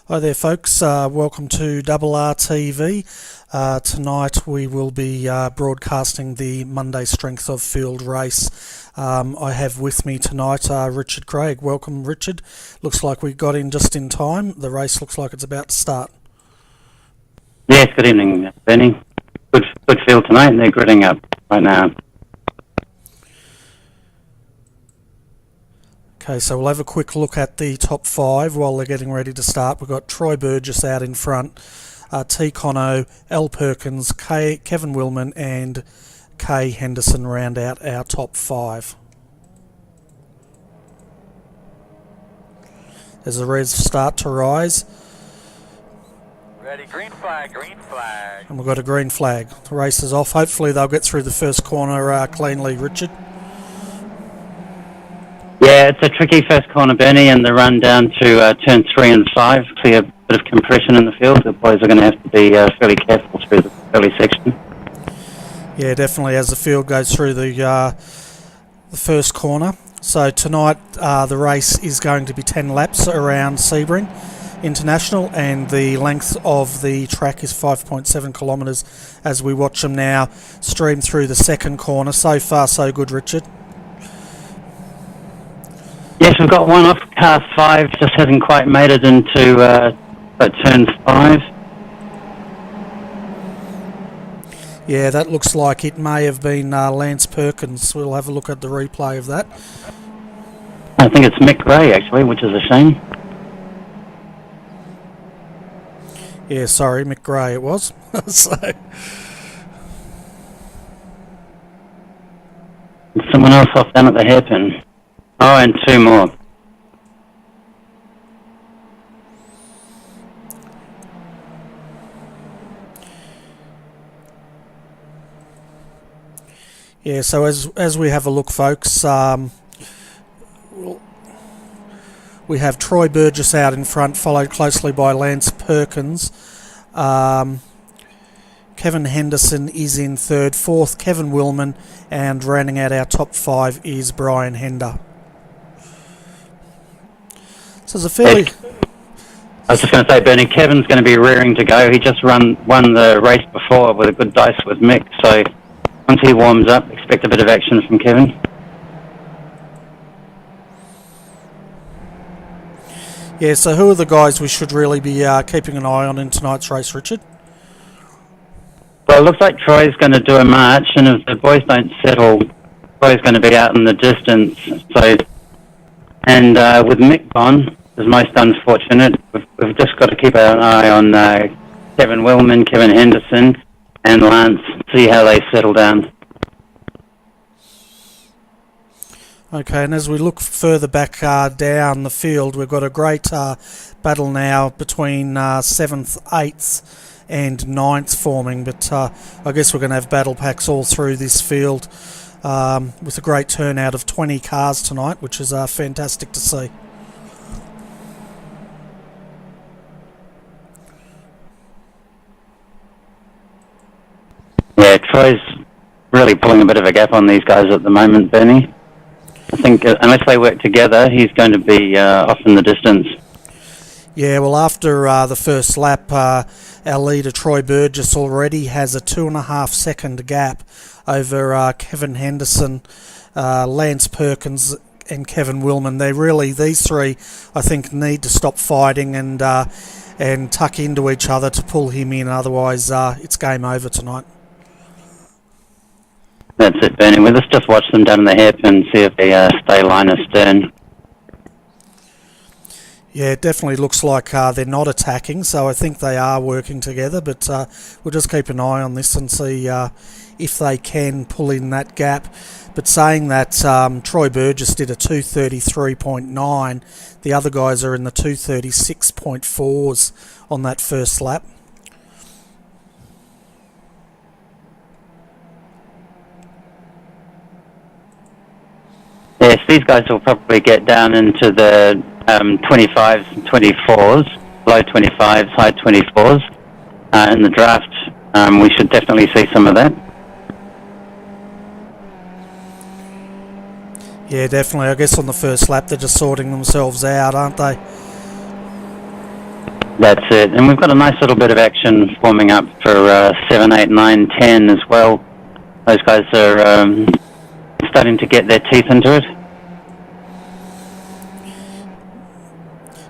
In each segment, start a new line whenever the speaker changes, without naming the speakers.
Hi there folks, welcome to RRTV. Tonight we will be broadcasting the Monday Strength of Field race. I have with me tonight Richard Craig. Welcome Richard. Looks like we got in just in time. The race looks like it's about to start.
Yes, good evening Benny. Good field tonight and they're gridding up right now.
Okay, so we'll have a quick look at the top five while they're getting ready to start. We've got Troy Burgess out in front, T. Cono, L. Perkins, Kevin Willman and K. Henderson round out our top five. As the reds start to rise.
Ready, green flag, green flag.
And we've got a green flag. The race is off. Hopefully they'll get through the first corner cleanly, Richard.
Yeah, it's a tricky first corner, Bernie, and the run down to turn 3 and 5. See a bit of compression in the field. The boys are going to have to be fairly careful through the early section.
Yeah, definitely as the field goes through the first corner. So tonight the race is going to be 10 laps around Sebring International, and the length of the track is 5.7 kilometres as we watch them now stream through the second corner. So far so good, Richard.
Yes, we've got one off car 5, just hasn't quite made it into turn 5.
Yeah, that looks like it may have been Lance Perkins. We'll have a look at the replay of that.
I think it's Mick Gray, actually, which is a shame.
Yeah, sorry, Mick Gray it was.
Someone else off down at the hairpin. Oh, and 2 more.
Yeah, so as we have a look, folks, we have Troy Burgess out in front, followed closely by Lance Perkins. Kevin Henderson is in third, fourth Kevin Willman, and rounding out our top 5 is Brian Hender. So it's a fairly...
I was just going to say, Bernie, Kevin's going to be rearing to go. He just won the race before with a good dice with Mick, so once he warms up, expect a bit of action from Kevin.
Yeah, so who are the guys we should really be keeping an eye on in tonight's race, Richard?
Well, it looks like Troy's going to do a march, and if the boys don't settle, Troy's going to be out in the distance. So, and with Mick gone, is most unfortunate. We've just got to keep an eye on Kevin Willman, Kevin Henderson, and Lance, see how they settle down.
Okay, and as we look further back down the field, we've got a great battle now between 7th, 8th and 9th forming, but I guess we're going to have battle packs all through this field with a great turnout of 20 cars tonight, which is fantastic to see.
Yeah, Troy's really pulling a bit of a gap on these guys at the moment, Bernie. I think unless they work together, he's going to be off in the distance.
Yeah, well, after the first lap, our leader Troy Burgess already has a 2.5 second gap over Kevin Henderson, Lance Perkins and Kevin Willman. These three, I think, need to stop fighting and tuck into each other to pull him in. Otherwise, it's game over tonight.
That's it, Bernie. Well, let's just watch them down in the hairpin and see if they stay line astern.
Yeah, it definitely looks like they're not attacking, so I think they are working together, but we'll just keep an eye on this and see if they can pull in that gap. But saying that, Troy Burgess did a 2:33.9. The other guys are in the 2:36.4s on that first lap.
Yes, these guys will probably get down into the 25s and 24s, low 25s, high 24s. In the draft, we should definitely see some of that.
Yeah, definitely. I guess on the first lap they're just sorting themselves out, aren't they?
That's it. And we've got a nice little bit of action forming up for 7, 8, 9, 10 as well. Those guys are starting to get their teeth into it.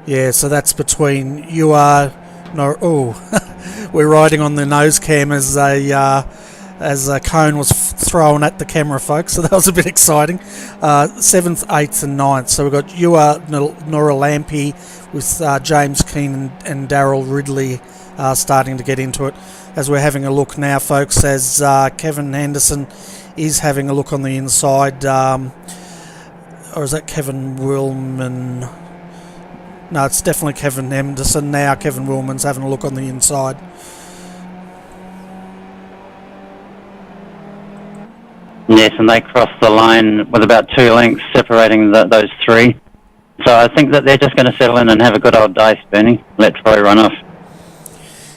Yeah, so that's between you are... No, oh, we're riding on the nose cam as a cone was thrown at the camera, folks, so that was a bit exciting. 7th, 8th and 9th. So we've got you are Nora Lampy with James Keane and Daryl Ridley starting to get into it. As we're having a look now, folks, as Kevin Henderson is having a look on the inside. Or is that Kevin Willman? No, it's definitely Kevin Henderson now. Kevin Willman's having a look on the inside.
Yes, and they crossed the line with about 2 lengths separating those three. So I think that they're just going to settle in and have a good old dice, Bernie. Let Troy run off.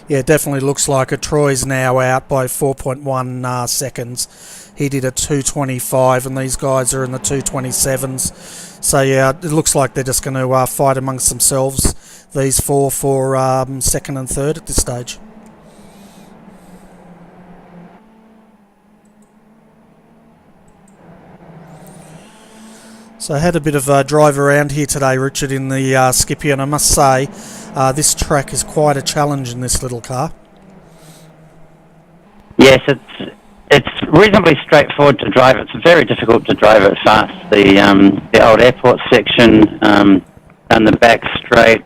Yeah, it definitely looks like it. Troy's now out by 4.1 seconds. He did a 2:25, and these guys are in the 2:27s. So yeah, it looks like they're just going to fight amongst themselves, these four, for second and third at this stage. So I had a bit of a drive around here today, Richard, in the Skippy, and I must say this track is quite a challenge in this little car.
Yes, it's reasonably straightforward to drive. It's very difficult to drive it fast. The old airport section down the back straight,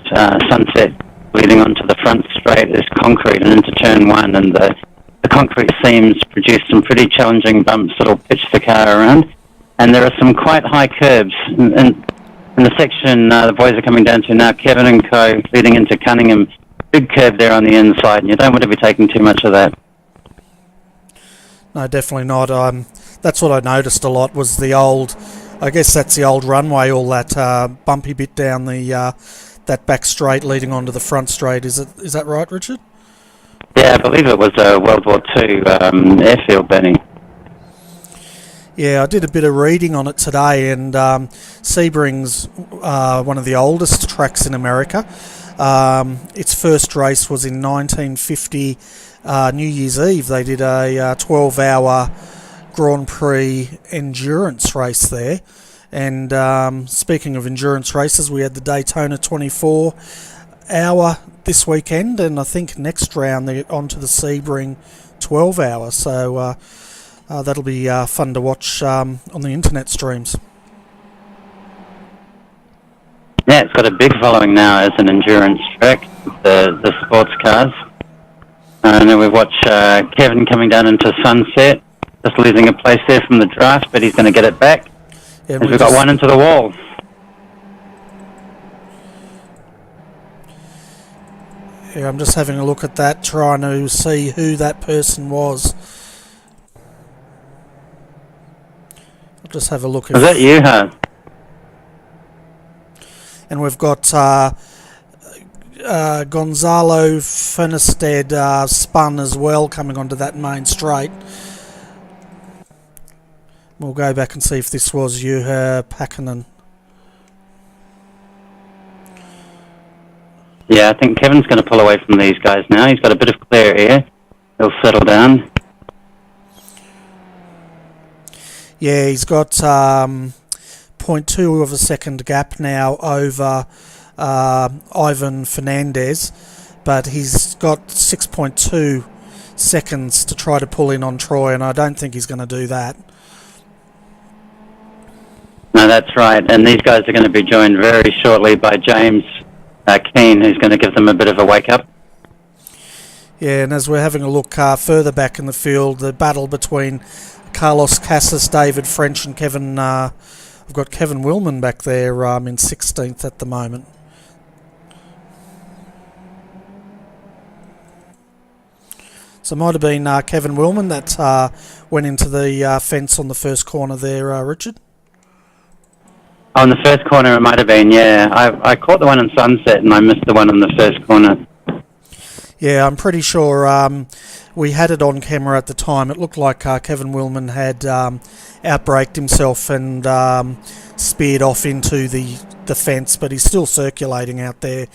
Sunset leading onto the front straight is concrete and into turn 1, and the concrete seams produce some pretty challenging bumps that'll pitch the car around. And there are some quite high curbs. In the section the boys are coming down to now, Kevin and Co. leading into Cunningham, big curb there on the inside, and you don't want to be taking too much of that.
No, definitely not. That's what I noticed a lot was the old, I guess that's the old runway, all that bumpy bit down the that back straight leading onto the front straight. Is that right, Richard?
Yeah, I believe it was a World War II airfield, Benny.
Yeah, I did a bit of reading on it today, and Sebring's one of the oldest tracks in America. Its first race was in 1950, New Year's Eve. They did a 12-hour Grand Prix endurance race there. And speaking of endurance races, we had the Daytona 24-hour this weekend, and I think next round they're onto the Sebring 12-hour. So that'll be fun to watch on the internet streams.
Yeah, it's got a big following now as an endurance track, the sports cars. And then we've watched Kevin coming down into Sunset, just losing a place there from the draft, but he's going to get it back. Yeah, we've got one into the wall.
Yeah, I'm just having a look at that, trying to see who that person was. I'll just have a look.
Was that you, huh?
And we've got Gonzalo Fernestead spun as well, coming onto that main straight. We'll go back and see if this was Juha Pakkanen.
Yeah, I think Kevin's going to pull away from these guys now. He's got a bit of clear air. He'll settle down.
Yeah, he's got 0.2 of a second gap now over Ivan Fernandez, but he's got 6.2 seconds to try to pull in on Troy, and I don't think he's going to do that.
No, that's right. And these guys are going to be joined very shortly by James Keane, who's going to give them a bit of a wake-up.
Yeah, and as we're having a look further back in the field, the battle between Carlos Casas, David French and Kevin... we've got Kevin Willman back there in 16th at the moment. So it might have been Kevin Willman that went into the fence on the first corner there, Richard.
On the first corner it might have been, yeah. I caught the one in Sunset and I missed the one on the first corner.
Yeah, I'm pretty sure we had it on camera at the time. It looked like Kevin Willman had outbraked himself and speared off into the the fence, but he's still circulating out there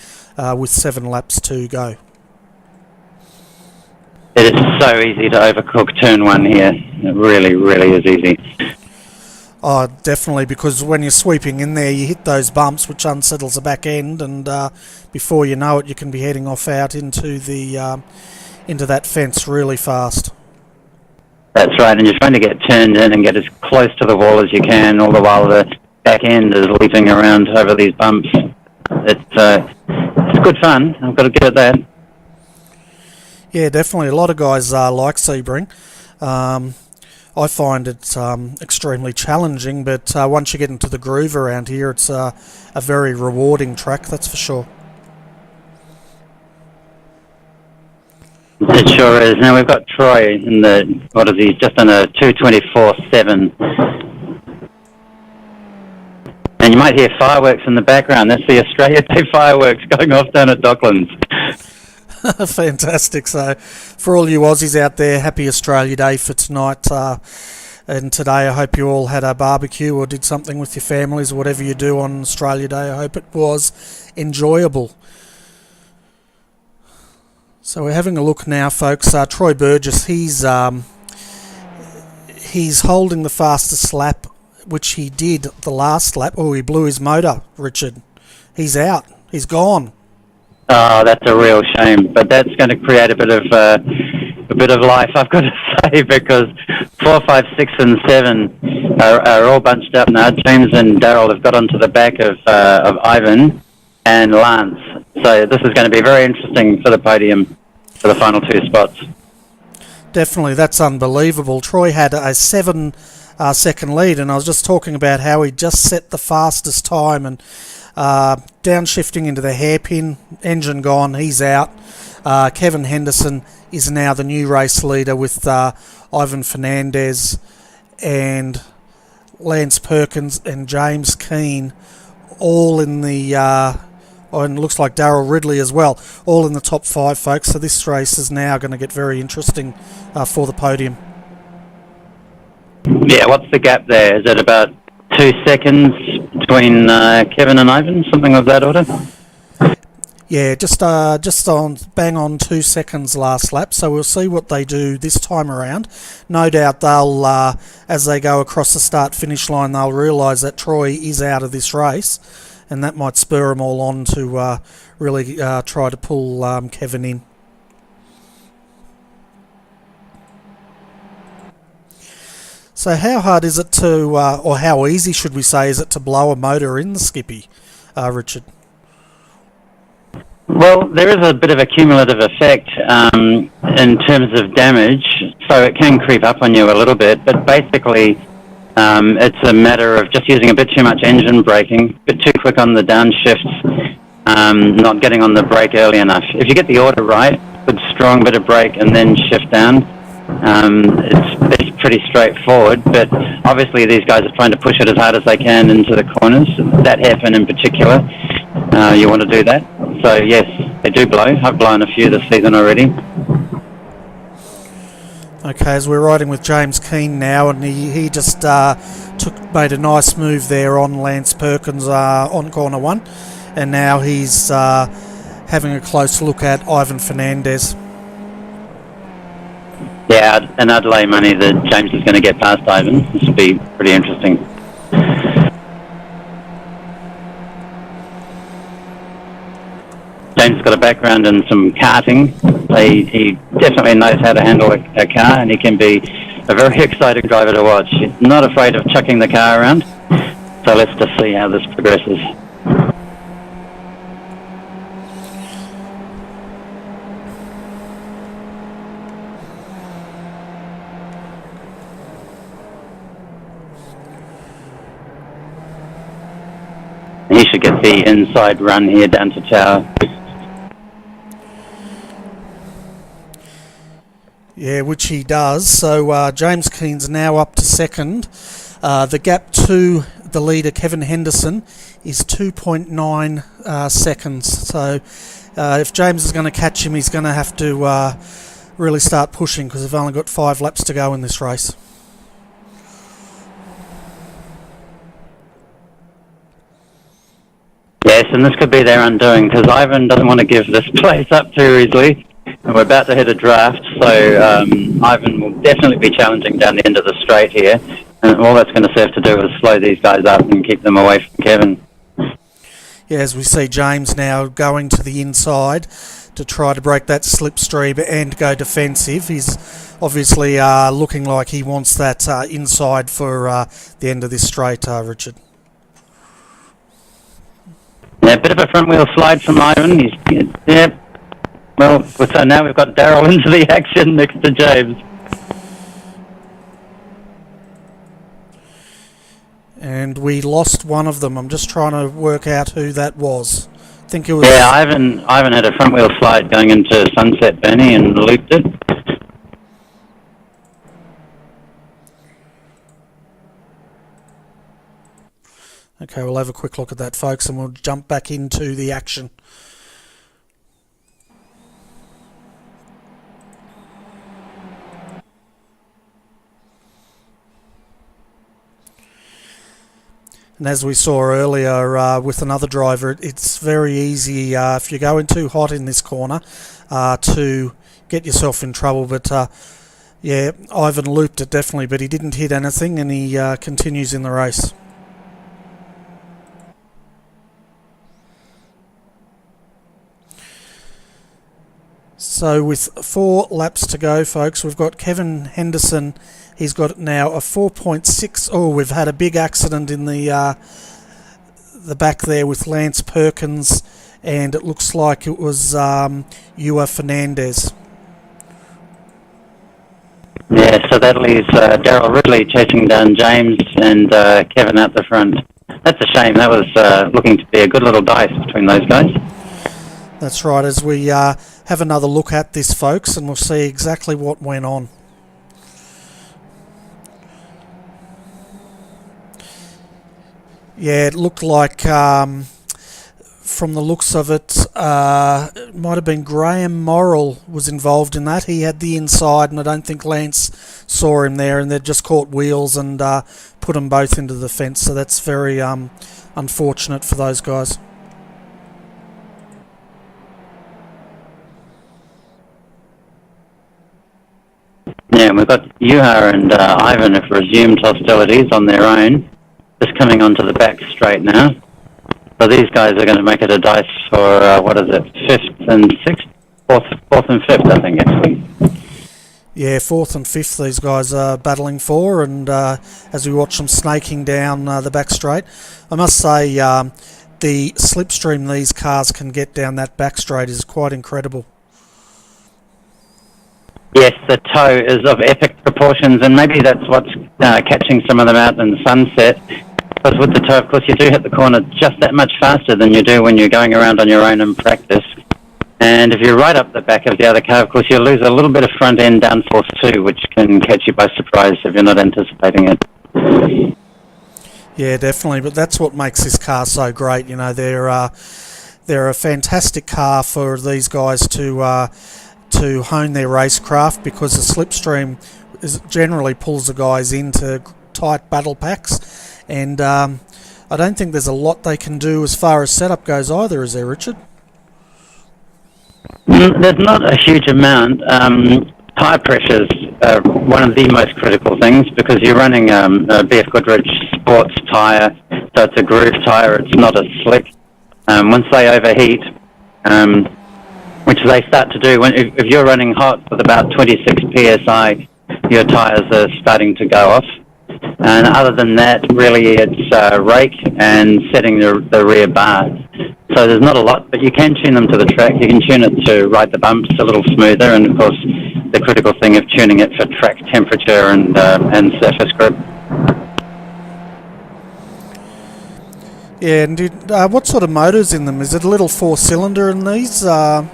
with 7 laps to go.
It is so easy to overcook turn 1 here. It really, really is easy.
Oh, definitely, because when you're sweeping in there, you hit those bumps, which unsettles the back end, and before you know it, you can be heading off out into that fence really fast.
That's right, and you're trying to get turned in and get as close to the wall as you can, all the while the back end is leaping around over these bumps. It's good fun, I've got to give it that.
Yeah, definitely. A lot of guys like Sebring. I find it extremely challenging, but once you get into the groove around here, it's a very rewarding track, that's for sure.
It sure is. Now we've got Troy in just on a 224.7. And you might hear fireworks in the background. That's the Australia Day fireworks going off down at Docklands.
Fantastic. So for all you Aussies out there, happy Australia Day for tonight and today. I hope you all had a barbecue or did something with your families or whatever you do on Australia Day. I hope it was enjoyable. So we're having a look now, folks. Troy Burgess, he's holding the fastest lap, which he did the last lap. Oh, he blew his motor, Richard. He's out. He's gone.
Oh, that's a real shame. But that's going to create a bit of life, I've got to say, because 4, 5, 6, and 7 are all bunched up now. James and Daryl have got onto the back of Ivan and Lance. So this is going to be very interesting for the podium for the final 2 spots.
Definitely, that's unbelievable. Troy had a 7-second lead, and I was just talking about how he just set the fastest time and downshifting into the hairpin, engine gone, he's out. Kevin Henderson is now the new race leader with Ivan Fernandez and Lance Perkins and James Keane all in the and it looks like Darryl Ridley as well, all in the top 5, folks. So this race is now going to get very interesting for the podium.
Yeah, what's the gap there? Is it about 2 seconds between Kevin and Ivan, something of that order?
Yeah, just on bang on 2 seconds last lap. So we'll see what they do this time around. No doubt they'll, as they go across the start-finish line, they'll realise that Troy is out of this race, and that might spur them all on to really try to pull Kevin in. So how hard is it to, or how easy should we say, is it to blow a motor in the Skippy, Richard?
Well, there is a bit of a cumulative effect in terms of damage, so it can creep up on you a little bit, but basically it's a matter of just using a bit too much engine braking, a bit too quick on the downshifts, not getting on the brake early enough. If you get the order right, good strong bit of brake and then shift down, it's pretty straightforward, but obviously these guys are trying to push it as hard as they can into the corners, that hairpin in particular. You want to do that. So yes, they do blow. I've blown a few this season already.
Okay, as we're riding with James Keane now, and he just made a nice move there on Lance Perkins on corner 1, and now he's having a close look at Ivan Fernandez.
Yeah, and I'd lay money that James is going to get past Ivan. This will be pretty interesting. James has got a background in some karting. He definitely knows how to handle a car, and he can be a very exciting driver to watch. He's not afraid of chucking the car around. So let's just see how this progresses. He should get the inside run here down to Tower.
Yeah, which he does. So James Keane's now up to second. The gap to the leader, Kevin Henderson, is 2.9 seconds. So if James is going to catch him, he's going to have to really start pushing, because they've only got 5 laps to go in this race.
Yes, and this could be their undoing because Ivan doesn't want to give this place up too easily. And we're about to hit a draft, so Ivan will definitely be challenging down the end of the straight here. And all that's going to serve to do is slow these guys up and keep them away from Kevin.
Yeah, as we see James now going to the inside to try to break that slipstream and go defensive. He's obviously looking like he wants that inside for the end of this straight, Richard.
Yeah, a bit of a front wheel slide from Ivan. Well, so now we've got Daryl into the action next to James.
And we lost one of them. I'm just trying to work out who that was. I think it was...
Yeah, Ivan had a front wheel slide going into Sunset Benny and looped it.
Okay, we'll have a quick look at that, folks, and we'll jump back into the action. And as we saw earlier with another driver, it's very easy if you're going too hot in this corner to get yourself in trouble. But yeah, Ivan looped it definitely, but he didn't hit anything, and he continues in the race. So with 4 laps to go, folks, we've got Kevin Henderson. He's got now a 4.6. Oh, we've had a big accident in the back there with Lance Perkins, and it looks like it was Ewa Fernandez.
Yeah, so that leaves Daryl Ridley chasing down James and Kevin out the front. That's a shame. That was looking to be a good little dice between those guys.
That's right, as we have another look at this, folks, and we'll see exactly what went on. Yeah, it looked like, from the looks of it, it might have been Graham Morrill was involved in that. He had the inside, and I don't think Lance saw him there, and they'd just caught wheels and put them both into the fence. So that's very unfortunate for those guys.
Yeah, we've got Yuha and Ivan have resumed hostilities on their own, just coming onto the back straight now. So these guys are going to make it a dice for, what is it, 5th and 6th? 4th and 5th, I think, actually.
Yeah, 4th and 5th these guys are battling for, and as we watch them snaking down the back straight, I must say the slipstream these cars can get down that back straight is quite incredible.
Yes, the toe is of epic proportions, and maybe that's what's catching some of them out in the sunset. Because with the toe, of course, you do hit the corner just that much faster than you do when you're going around on your own in practice. And if you're right up the back of the other car, of course, you lose a little bit of front-end downforce too, which can catch you by surprise if you're not anticipating it. Yeah,
definitely. But that's what makes this car so great. You know, they're a fantastic car for these guys to hone their racecraft, because the slipstream generally pulls the guys into tight battle packs, and I don't think there's a lot they can do as far as setup goes either, is there, Richard?
There's not a huge amount. Tyre pressures are one of the most critical things, because you're running a BF Goodrich sports tyre, so it's a groove tyre, it's not a slick. Once they overheat, which they start to do if you're running hot with about 26 psi, your tyres are starting to go off. And other than that, really, it's rake and setting the rear bar. So there's not a lot, but you can tune them to the track. You can tune it to ride the bumps a little smoother, and of course, the critical thing of tuning it for track temperature and surface grip.
Yeah, and what sort of motor's in them? Is it a little 4-cylinder in these cars?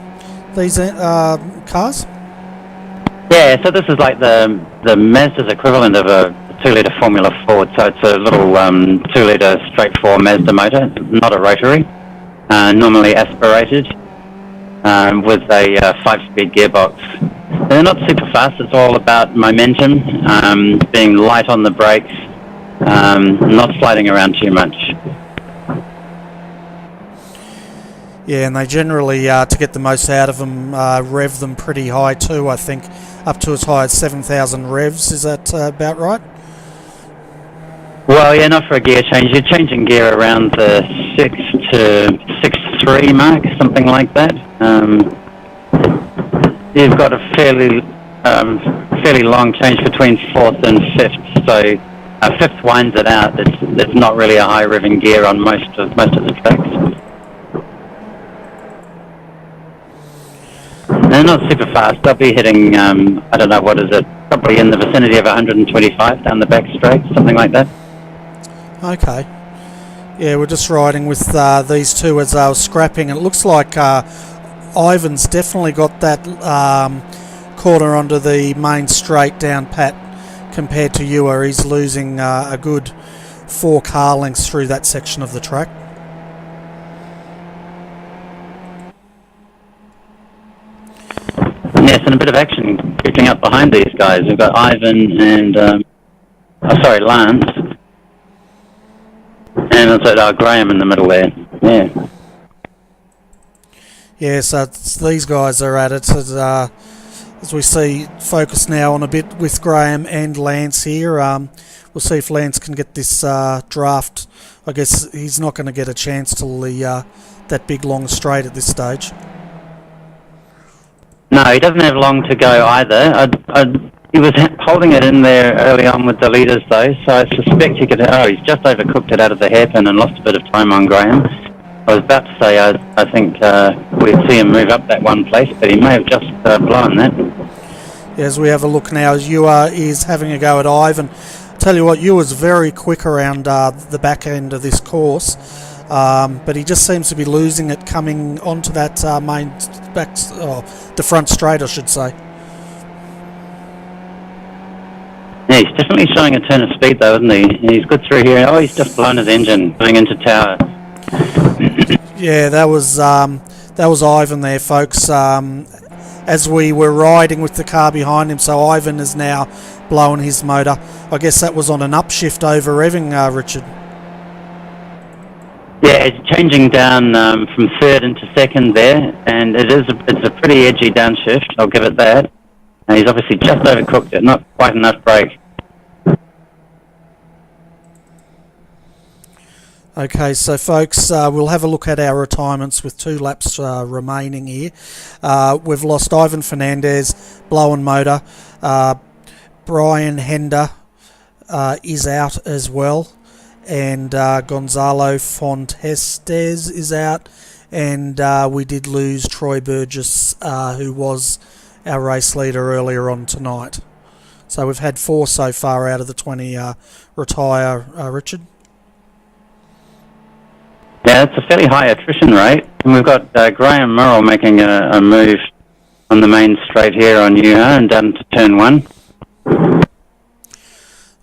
Yeah, so this is like the Mazda's equivalent of a 2-litre Formula Ford, so it's a little 2-litre straight 4 Mazda motor, not a rotary, normally aspirated, with a 5-speed gearbox. They're not super fast, it's all about momentum, being light on the brakes, not sliding around too much.
Yeah, and they generally, to get the most out of them, rev them pretty high too, I think, up to as high as 7,000 revs. Is that about right?
Well, yeah, not for a gear change. You're changing gear around the 6 to 6.3 mark, something like that. You've got a fairly long change between 4th and 5th, so 5th winds it out. There's not really a high revving gear on most of the tracks. They're not super fast. They'll be hitting, I don't know, what is it, probably in the vicinity of 125 down the back straight, something like that.
Okay. Yeah, we're just riding with these two as I was scrapping. It looks like Ivan's definitely got that corner onto the main straight down pat compared to you, where he's losing a good 4 car lengths through that section of the track.
Yes, and a bit of action creeping up behind these guys. We've got Ivan and, Lance. And also Graham in the middle there. Yeah.
Yeah, so these guys are at it as we see focus now on a bit with Graham and Lance here. We'll see if Lance can get this draft. I guess he's not going to get a chance till that big long straight at this stage.
No, he doesn't have long to go either. He was holding it in there early on with the leaders though, so I suspect he could... Oh, he's just overcooked it out of the hairpin and lost a bit of time on Graham. I was about to say I think we'd see him move up that one place, but he may have just blown that.
As we have a look now, Ewa is having a go at Ivan. Tell you what, Ewa's very quick around the back end of this course, but he just seems to be losing it coming onto that the front straight, I should say.
Yeah, he's definitely showing a turn of speed though, isn't he? He's good through here. Oh, he's just blown his engine going into tower.
Yeah, that was Ivan there, folks. As we were riding with the car behind him, so Ivan is now blowing his motor. I guess that was on an upshift over revving, Richard.
Yeah, it's changing down from 3rd into 2nd there, and it's a pretty edgy downshift, I'll give it that. And he's obviously just overcooked it, not quite enough brake.
Okay, so folks, we'll have a look at our retirements with 2 laps remaining here. We've lost Ivan Fernandez, blowing motor. Brian Hender is out as well. And Gonzalo Fontestes is out. And we did lose Troy Burgess, who was our race leader earlier on tonight. So we've had 4 so far out of the 20 retire, Richard.
Yeah, it's a fairly high attrition rate. And we've got Graham Murrell making a move on the main straight here on Yuha and down to turn 1.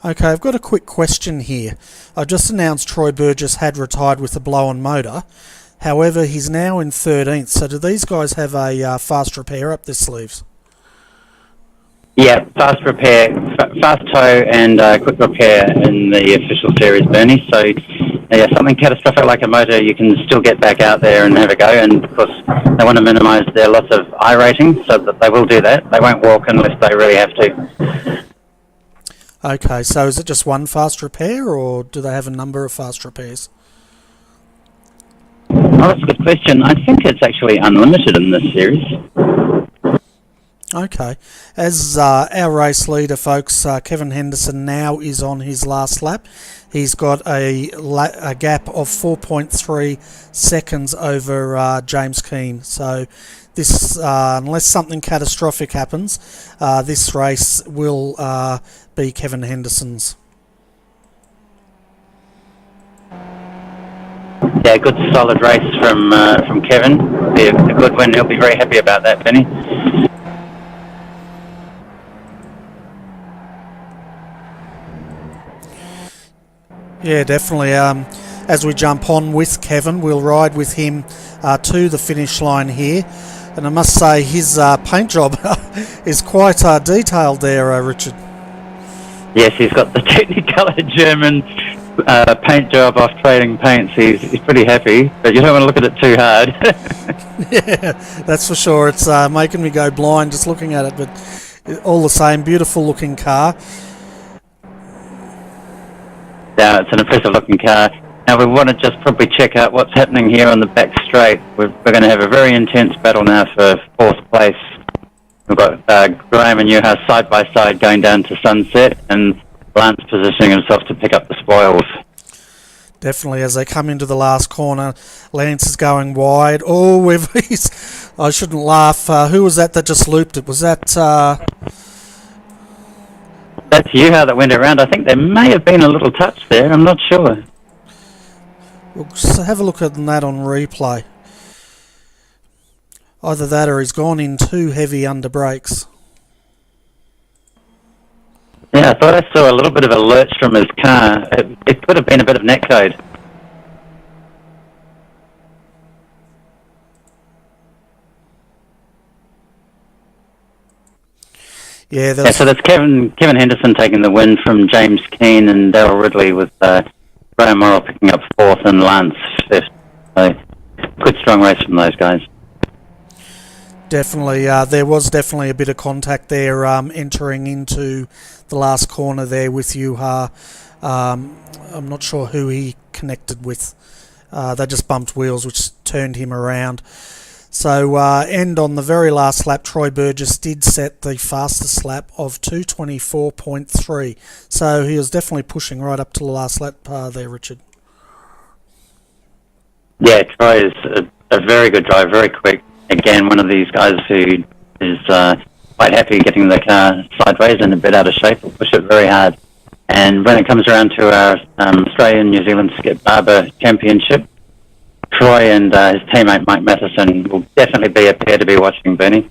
Okay, I've got a quick question here. I just announced Troy Burgess had retired with a blown motor. However, he's now in 13th. So do these guys have a fast repair up their sleeves?
Yeah, fast repair, fast tow and quick repair in the official series, Bernie. So, yeah, something catastrophic like a motor, you can still get back out there and have a go. And, of course, they want to minimise their loss of I rating, so that they will do that. They won't walk unless they really have to.
Okay, so is it just one fast repair, or do they have a number of fast repairs?
Oh, that's a good question. I think it's actually unlimited in this series.
Okay. As our race leader, folks, Kevin Henderson now is on his last lap. He's got a gap of 4.3 seconds over James Keane. So this, unless something catastrophic happens, this race will be Kevin Henderson's.
Yeah, good solid race from Kevin. Be a good win. He'll be very happy about that, Benny.
Yeah, definitely. As we jump on with Kevin, we'll ride with him to the finish line here. And I must say, his paint job is quite detailed there, Richard.
Yes, he's got the Technicolor German paint job off Trading Paints. He's pretty happy, but you don't want to look at it too hard.
Yeah, that's for sure. It's making me go blind just looking at it, but all the same, beautiful looking car.
Yeah, it's an impressive looking car. Now we want to just probably check out what's happening here on the back straight. We're going to have a very intense battle now for 4th place. We've got Graham and Newhouse side by side going down to Sunset, and Lance positioning himself to pick up the spoils.
Definitely, as they come into the last corner, Lance is going wide. Oh, I shouldn't laugh. Who was that just looped it? Was that...
That's Newhouse that went around. I think there may have been a little touch there. I'm not sure.
We'll just have a look at that on replay. Either that or he's gone in too heavy under brakes.
Yeah, I thought I saw a little bit of a lurch from his car. It could have been a bit of netcode.
Yeah,
so that's Kevin Henderson taking the win from James Keane and Darryl Ridley, with Graham Morrill picking up 4th and Lance 5th. So, good strong race from those guys.
Definitely, there was definitely a bit of contact there entering into the last corner there with Yuha. I'm not sure who he connected with. They just bumped wheels, which turned him around. So, and on the very last lap, Troy Burgess did set the fastest lap of 2:24.3. So he was definitely pushing right up to the last lap there, Richard.
Yeah, Troy is a very good driver, very quick. Again, one of these guys who is quite happy getting the car sideways and a bit out of shape. Will push it very hard. And when it comes around to our Australian-New Zealand Skip Barber Championship, Troy and his teammate Mike Matheson will definitely be a pair to be watching, Bernie.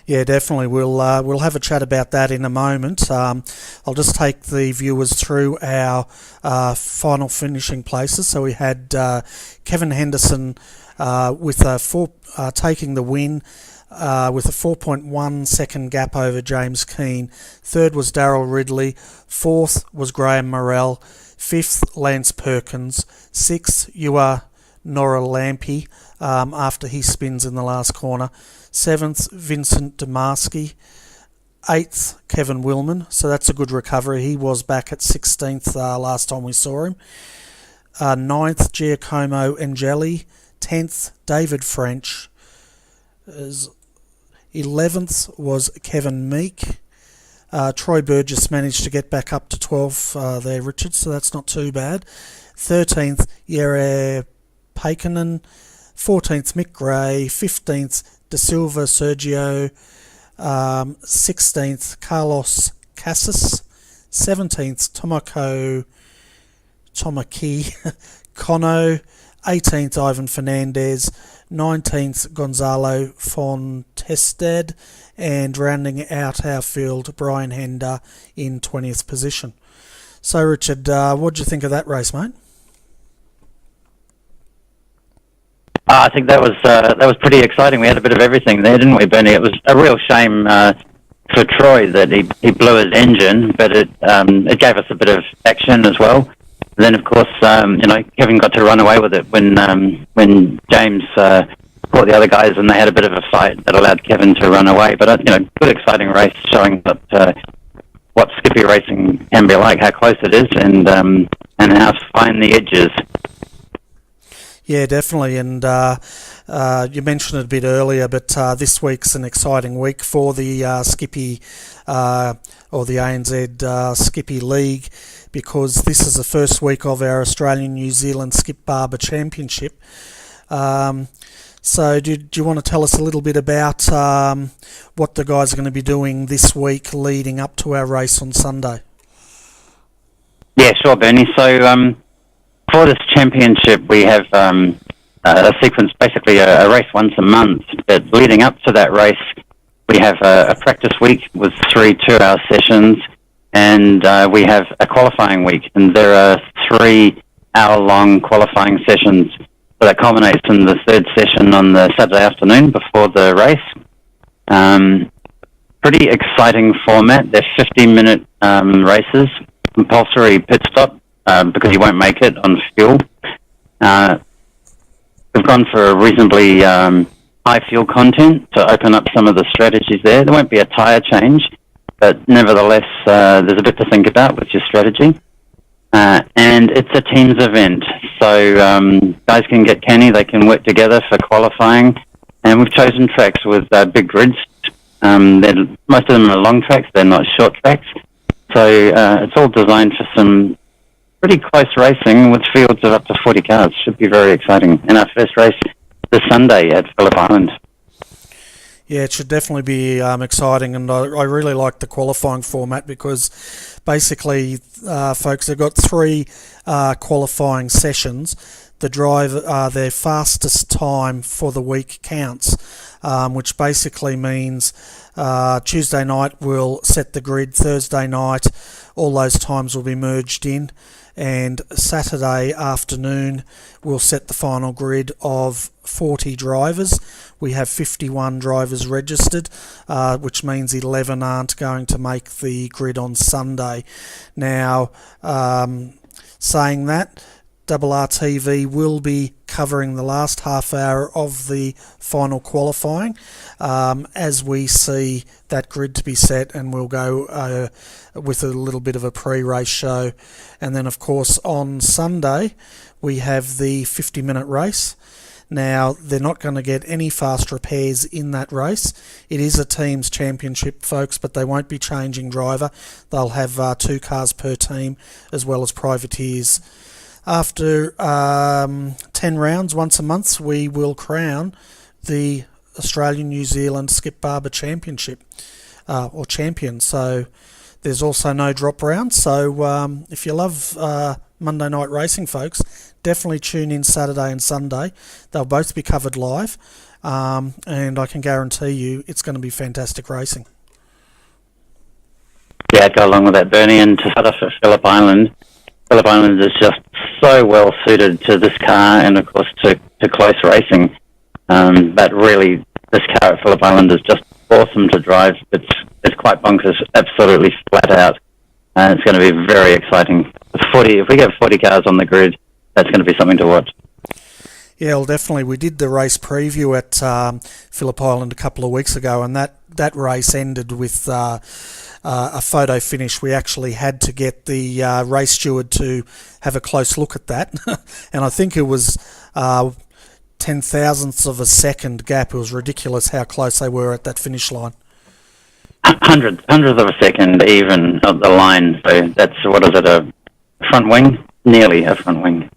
Yeah, definitely. We'll have a chat about that in a moment. I'll just take the viewers through our final finishing places. So we had Kevin Henderson with taking the win with a 4.1 second gap over James Keane. 3rd was Darryl Ridley. 4th was Graham Morrell. 5th, Lance Perkins. 6th, Ewa Nora Lampy after he spins in the last corner. 7th, Vincent Damaski. 8th, Kevin Willman. So that's a good recovery. He was back at 16th last time we saw him. 9th, Giacomo Angeli. 10th, David French. 11th was Kevin Meek. Troy Burgess managed to get back up to 12 there, Richard, so that's not too bad. 13th, Jere Paikanen. 14th, Mick Gray. 15th, De Silva Sergio. 16th, Carlos Cassis. 17th, Tomaki Kono. 18th, Ivan Fernandez. 19th, Gonzalo Fontestad. And rounding out our field, Brian Hender in 20th position. So, Richard, what do you think of that race, mate?
I think that was pretty exciting. We had a bit of everything there, didn't we, Bernie? It was a real shame for Troy that he blew his engine, but it gave us a bit of action as well. And then, of course, Kevin got to run away with it when James caught the other guys, and they had a bit of a fight that allowed Kevin to run away. But good, exciting race, showing that what Skippy racing can be like, how close it is, and how fine the edge is.
Yeah, definitely, and you mentioned it a bit earlier, but this week's an exciting week for the Skippy or the ANZ Skippy League, because this is the first week of our Australian-New Zealand Skip Barber Championship. So do you want to tell us a little bit about what the guys are going to be doing this week leading up to our race on Sunday?
Yeah, sure, Bernie. So for this championship, we have a sequence, basically a race once a month. But leading up to that race, we have a practice week with 3 2-hour sessions, and we have a qualifying week. And there are 3-hour-long qualifying sessions. So that culminates in the 3rd session on the Saturday afternoon before the race. Pretty exciting format. They're 50-minute races, compulsory pit stop because he won't make it on fuel. We've gone for a reasonably high fuel content to open up some of the strategies there. There won't be a tyre change, but nevertheless, there's a bit to think about with your strategy. And it's a teams event, so guys can get canny, they can work together for qualifying. And we've chosen tracks with big grids. Most of them are long tracks, they're not short tracks. So it's all designed for some pretty close racing with fields of up to 40 cars. Should be very exciting. And our first race this Sunday at Phillip Island.
Yeah, it should definitely be exciting, and I really like the qualifying format because basically, folks, they've got 3 qualifying sessions. The driver, their fastest time for the week counts, which basically means Tuesday night will set the grid, Thursday night all those times will be merged in, and Saturday afternoon we'll set the final grid of 40 drivers. We have 51 drivers registered, which means 11 aren't going to make the grid on Sunday. Now, saying that, RRTV will be covering the last half hour of the final qualifying as we see that grid to be set, and we'll go with a little bit of a pre-race show. And then of course on Sunday we have the 50-minute race. Now, they're not going to get any fast repairs in that race. It is a team's championship, folks, but they won't be changing driver. They'll have 2 cars per team as well as privateers. After 10 rounds, once a month, we will crown the Australian-New Zealand Skip Barber Championship, or champion. So there's also no drop round. So if you love Monday night racing, folks, definitely tune in Saturday and Sunday. They'll both be covered live, and I can guarantee you it's going to be fantastic racing.
Yeah, I'd go along with that, Bernie. And to start off at Phillip Island, Phillip Island is just so well suited to this car and, of course, to close racing. But really, this car at Phillip Island is just awesome to drive. It's quite bonkers, absolutely flat out. It's going to be very exciting. If we get 40 cars on the grid, that's going to be something to watch.
Yeah, well, definitely. We did the race preview at Phillip Island a couple of weeks ago, and that race ended with a photo finish. We actually had to get the race steward to have a close look at that, and I think it was 10,000ths of a second gap. It was ridiculous how close they were at that finish line.
Hundreds of a second even of the line. So that's, what is it, a front wing? Nearly a front wing.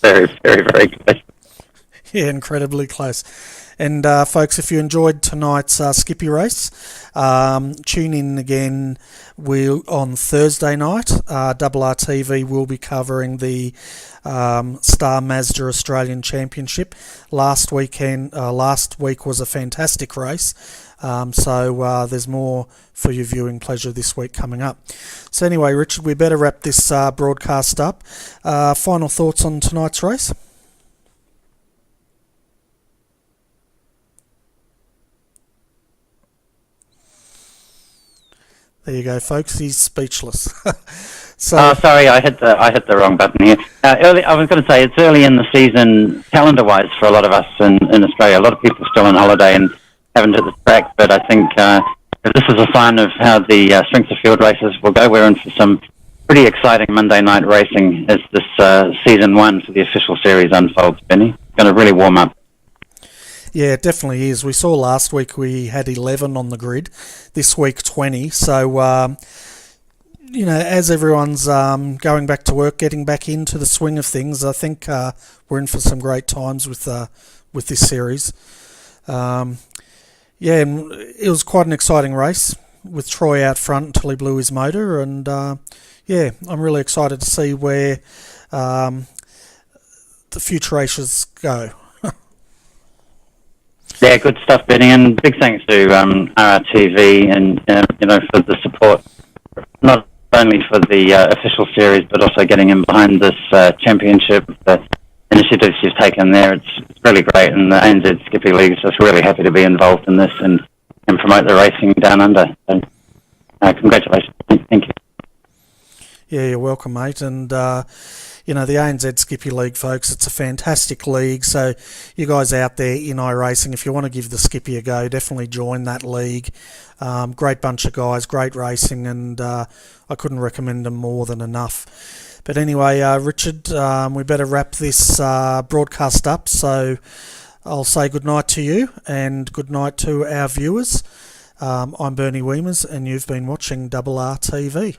Very, very, very close.
Yeah, incredibly close. And folks, if you enjoyed tonight's Skippy race, tune in again. On Thursday night, RRTV will be covering the Star Mazda Australian Championship. Last week was a fantastic race, so there's more for your viewing pleasure this week coming up. So anyway, Richard, we better wrap this broadcast up. Final thoughts on tonight's race? There you go, folks. He's speechless.
So, sorry, I hit the wrong button here. I was going to say it's early in the season, calendar-wise, for a lot of us in Australia. A lot of people are still on holiday and haven't hit the track. But I think if this is a sign of how the strengths of field races will go, we're in for some pretty exciting Monday night racing as this season 1 for the official series unfolds. Benny, it's going to really warm up.
Yeah, it definitely is. We saw last week we had 11 on the grid. This week 20. So, as everyone's going back to work, getting back into the swing of things, I think we're in for some great times with this series. And it was quite an exciting race with Troy out front until he blew his motor. And, I'm really excited to see where the future races go.
Yeah, good stuff, Benny, and big thanks to RRTV and for the support, not only for the official series, but also getting in behind this championship. The initiatives you've taken there, it's really great, and the ANZ Skippy League is just really happy to be involved in this and promote the racing down under. So, congratulations, thank you.
Yeah, you're welcome, mate. And, you know, the ANZ Skippy League, folks, it's a fantastic league. So you guys out there in iRacing, if you want to give the Skippy a go, definitely join that league. Great bunch of guys, great racing, and I couldn't recommend them more than enough. But anyway, Richard, we better wrap this broadcast up. So I'll say good night to you and good night to our viewers. I'm Bernie Weemers, and you've been watching RRTV.